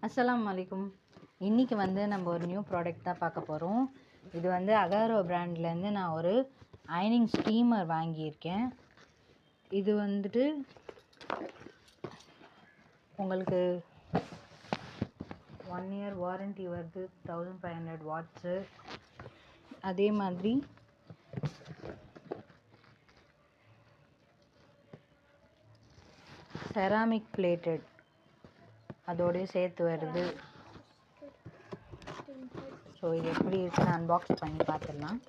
அஸ்ஸலாமு அலைக்கும். இன்றைக்கி வந்து நம்ம ஒரு நியூ ப்ராடக்ட் தான் பார்க்க போகிறோம். இது வந்து அகாரோ பிராண்ட்லேருந்து நான் ஒரு அயனிங் ஸ்டீமர் வாங்கியிருக்கேன். இது வந்துட்டு உங்களுக்கு 1 இயர் வாரண்டி வருது. 1500 வாட்ஸு. அதே மாதிரி செராமிக் பிளேட்டட் அதோடய சேர்த்து வருது. ஸோ இது எப்படி இருக்குன்னு அன்பாக்ஸ் பண்ணி பார்த்துடலாம்.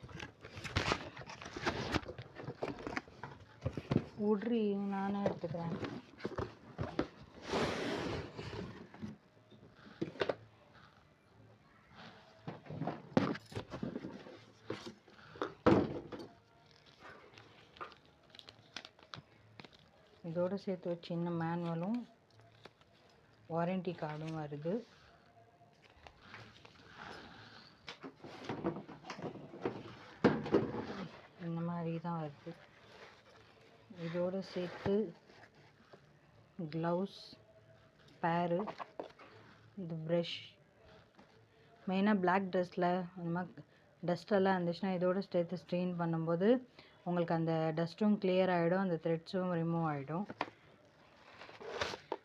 உட்ரி நானே எடுத்துக்கிறேன். இதோடு சேர்த்து ஒரு சின்ன மேனுவலும் வாரண்டி கார்டும் வருது. இந்த மாதிரி தான் வருது. இதோடு சேர்த்து க்ளவுஸ், பேரு, இது ப்ரஷ். மெயினாக பிளாக் ட்ரெஸ்ஸில் அந்த மாதிரி டஸ்டெல்லாம் இருந்துச்சுன்னா இதோடு சேர்த்து ஸ்ட்ரெயின் பண்ணும்போது உங்களுக்கு அந்த டஸ்ட்டும் கிளியர் ஆகிடும், அந்த த்ரெட்ஸும் ரிமூவ் ஆகிடும்.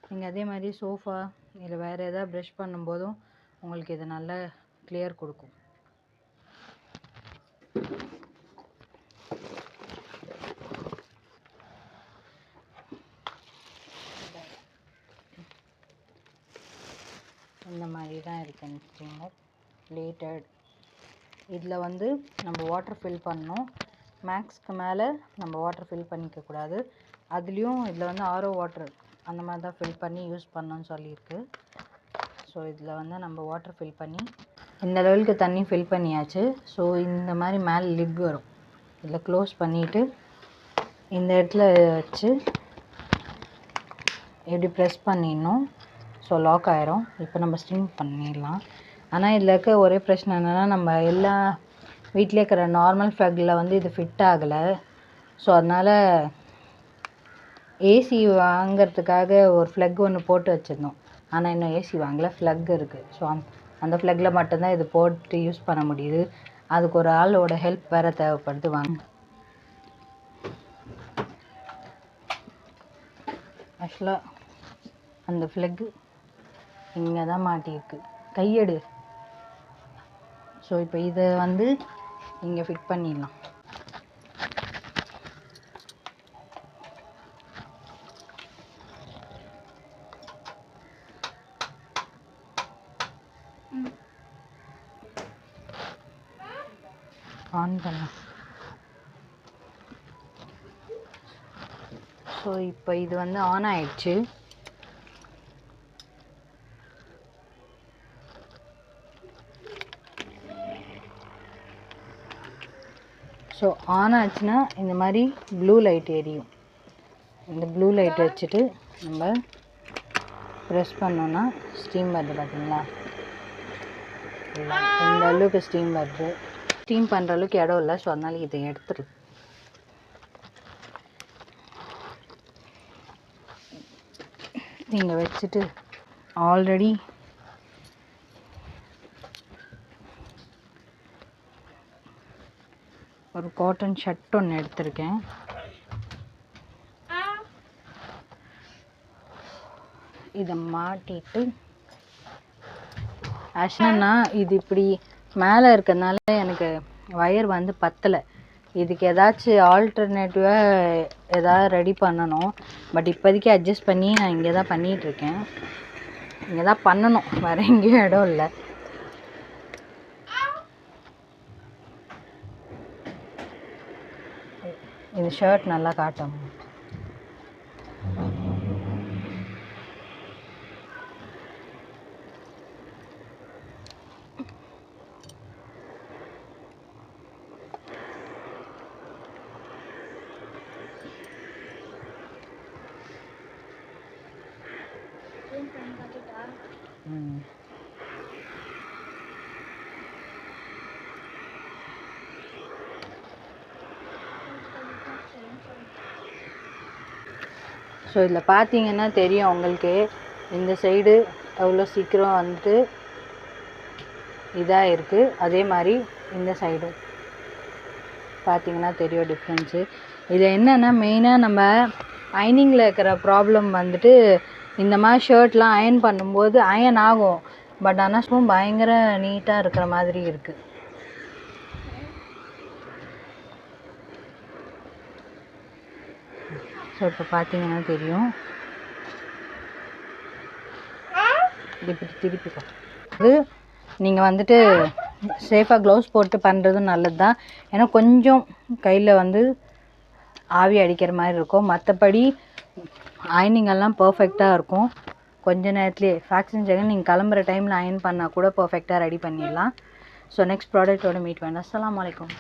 நீங்கள் அதே மாதிரி சோஃபா இல்லை வேறு எதாவது ப்ரஷ் பண்ணும்போதும் உங்களுக்கு இது நல்லா கிளியர் கொடுக்கும். இந்த மாதிரி தான் இருக்குது ஸ்டீமர் பிளேட்டட். இதில் வந்து நம்ம வாட்டர் ஃபில் பண்ணணும். மேக்ஸ்க்கு மேலே நம்ம வாட்டர் ஃபில் பண்ணிக்கக்கூடாது. அதுலேயும் இதில் வந்து ஆரோ வாட்டர் அந்த மாதிரி தான் ஃபில் பண்ணி யூஸ் பண்ணணும்னு சொல்லியிருக்கு. ஸோ இதில் வந்து நம்ம வாட்டர் ஃபில் பண்ணி இந்த லெவலுக்கு தண்ணி ஃபில் பண்ணியாச்சு. ஸோ இந்த மாதிரி மேலே லிட் வரும். இதில் க்ளோஸ் பண்ணிவிட்டு இந்த இடத்துல வச்சு எப்படி ப்ரெஸ் பண்ணிடணும். ஸோ லாக் ஆயிரும். இப்போ நம்ம ஸ்டீம் பண்ணிடலாம். ஆனால் இதில் இருக்க ஒரே பிரச்சனை என்னென்னா நம்ம எல்லா வீட்டிலே இருக்கிற நார்மல் ஃப்ளக்கில் வந்து இது ஃபிட் ஆகலை. ஸோ அதனால் ஏசி வாங்கிறதுக்காக ஒரு ஃப்ளக் ஒன்று போட்டு வச்சுருந்தோம். ஆனால் இன்னும் ஏசி வாங்கலை, ஃப்ளக் இருக்குது. ஸோ அந்த ஃப்ளக்கில் மட்டும்தான் இது போட்டு யூஸ் பண்ண முடியுது. அதுக்கு ஒரு ஆளோட ஹெல்ப் வேறு தேவைப்படுது. வாங்க. ஆக்சுவலாக அந்த ஃப்ளக்கு இங்கே தான் மாட்டியிருக்கு. கையெடு. ஸோ இப்போ இதை வந்து இங்கே ஃபிட் பண்ணிடலாம். ஆன் பண்ணலாம். ஸோ இப்போ இது வந்து ஆன் ஆயிடுச்சு. ஸோ ஆன் ஆச்சுன்னா இந்த மாதிரி ப்ளூ லைட் எரியும். இந்த ப்ளூ லைட் வச்சுட்டு நம்ம ப்ரெஸ் பண்ணோன்னா ஸ்டீம் வருது. பார்த்தீங்களா? இந்த அளவுக்கு ஸ்டீம் வருது. ஸ்டீம் பண்ணுற அளவுக்கு இடம் இல்லை. ஸோ அதனால இதை எடுத்துரு. இங்கே வச்சுட்டு ஆல்ரெடி ஒரு காட்டன் ஷர்ட் ஒன்று எடுத்திருக்கேன். இதை மாட்டிட்டு ஆக்சுவலாக இது இப்படி மேலே இருக்கிறதுனால எனக்கு வயர் வந்து பத்தலை. இதுக்கு ஏதாச்சும் ஆல்டர்னேட்டிவாக எதாவது ரெடி பண்ணணும். பட் இப்போதைக்கு அட்ஜஸ்ட் பண்ணி நான் இங்கே தான் பண்ணிகிட்ருக்கேன். இங்கே தான் பண்ணணும், வேறு எங்கேயும் இடம் இல்லை. இது ஷர்ட் நல்லா காட்டும். ஸோ இதில் பார்த்தீங்கன்னா தெரியும் உங்களுக்கு இந்த சைடு எவ்வளோ சீக்கிரம் வந்துட்டு இதாக இருக்குது, அதே மாதிரி இந்த சைடும் பார்த்தீங்கன்னா தெரியும் டிஃப்ரென்ஸு. இது என்னென்னா மெயினாக நம்ம அயனிங்கில் இருக்கிற ப்ராப்ளம் வந்துட்டு இந்த மாதிரி ஷர்ட்லாம் அயன் பண்ணும்போது அயன் ஆகும், பட் ஆனால் பயங்கர நீட்டாக இருக்கிற மாதிரி இருக்குது. ஸோ இப்போ பார்த்தீங்கன்னா தெரியும், இப்படி திருப்பிக்கோ. அது நீங்கள் வந்துட்டு சேஃபாக க்ளவுஸ் போட்டு பண்ணுறதும் நல்லது தான், ஏன்னா கொஞ்சம் கையில் வந்து ஆவி அடிக்கிற மாதிரி இருக்கும். மற்றபடி அயனிங்கெல்லாம் பர்ஃபெக்டாக இருக்கும். கொஞ்ச நேரத்துலேயே ஃப்ராக்ஷன் செகண்ட் நீங்கள் கிளம்புற டைமில் அயன் பண்ணால் கூட பர்ஃபெக்டாக ரெடி பண்ணிடலாம். ஸோ நெக்ஸ்ட் ப்ராடக்ட்டோட மீட் வேண்டாம். அஸ்ஸலாமு அலைக்கும்.